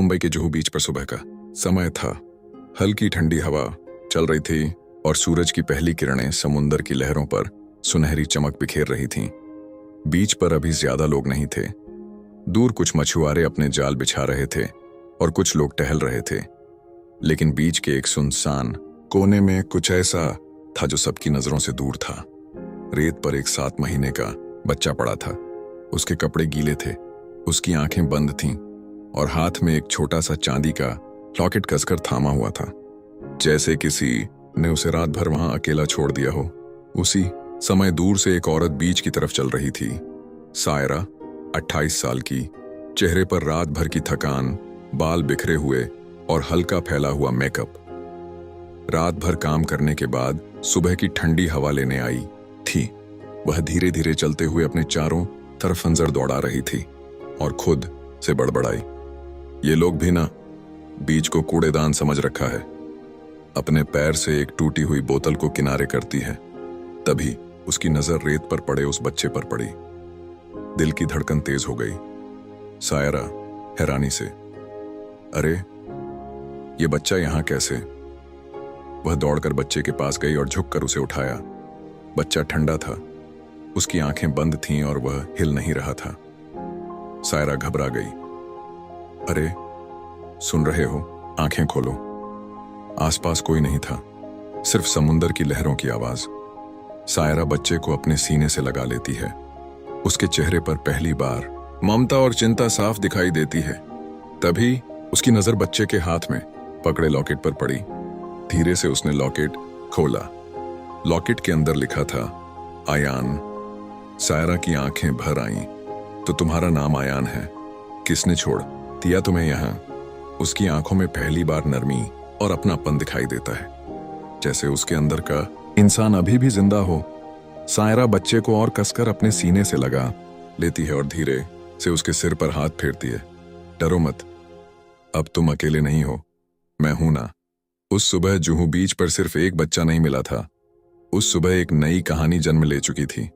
मुंबई के जुहू बीच पर सुबह का समय था। हल्की ठंडी हवा चल रही थी और सूरज की पहली किरणें समुंदर की लहरों पर सुनहरी चमक बिखेर रही थीं। बीच पर अभी ज्यादा लोग नहीं थे। दूर कुछ मछुआरे अपने जाल बिछा रहे थे और कुछ लोग टहल रहे थे, लेकिन बीच के एक सुनसान कोने में कुछ ऐसा था जो सबकी नजरों से दूर था। रेत पर एक 7 महीने का बच्चा पड़ा था। उसके कपड़े गीले थे, उसकी आंखें बंद थीं और हाथ में एक छोटा सा चांदी का लॉकेट कसकर थामा हुआ था, जैसे किसी ने उसे रात भर वहां अकेला छोड़ दिया हो। उसी समय दूर से एक औरत बीच की तरफ चल रही थी। सायरा, 28 साल की, चेहरे पर रात भर की थकान, बाल बिखरे हुए और हल्का फैला हुआ मेकअप। रात भर काम करने के बाद सुबह की ठंडी हवा लेने आई थी। वह धीरे धीरे चलते हुए अपने चारों तरफ खंजर दौड़ा रही थी और खुद से बड़बड़ाई, ये लोग भी ना बीच को कूड़ेदान समझ रखा है। अपने पैर से एक टूटी हुई बोतल को किनारे करती है। तभी उसकी नजर रेत पर पड़े उस बच्चे पर पड़ी। दिल की धड़कन तेज हो गई। सायरा हैरानी से, अरे ये बच्चा यहां कैसे? वह दौड़कर बच्चे के पास गई और झुककर उसे उठाया। बच्चा ठंडा था, उसकी आंखें बंद थीं और वह हिल नहीं रहा था। सायरा घबरा गई। अरे सुन रहे हो? आंखें खोलो। आसपास कोई नहीं था, सिर्फ समुंदर की लहरों की आवाज। सायरा बच्चे को अपने सीने से लगा लेती है। उसके चेहरे पर पहली बार ममता और चिंता साफ दिखाई देती है। तभी उसकी नजर बच्चे के हाथ में पकड़े लॉकेट पर पड़ी। धीरे से उसने लॉकेट खोला। लॉकेट के अंदर लिखा था, आयान। सायरा की आंखें भर आईं। तो तुम्हारा नाम आयान है? किसने छोड़ दिया तुम्हें यहां? उसकी आंखों में पहली बार नरमी और अपनापन दिखाई देता है, जैसे उसके अंदर का इंसान अभी भी जिंदा हो। सायरा बच्चे को और कसकर अपने सीने से लगा लेती है और धीरे से उसके सिर पर हाथ फेरती है। डरो मत, अब तुम अकेले नहीं हो, मैं हूं ना। उस सुबह जुहू बीच पर सिर्फ एक बच्चा नहीं मिला था। उस सुबह एक नई कहानी जन्म ले चुकी थी।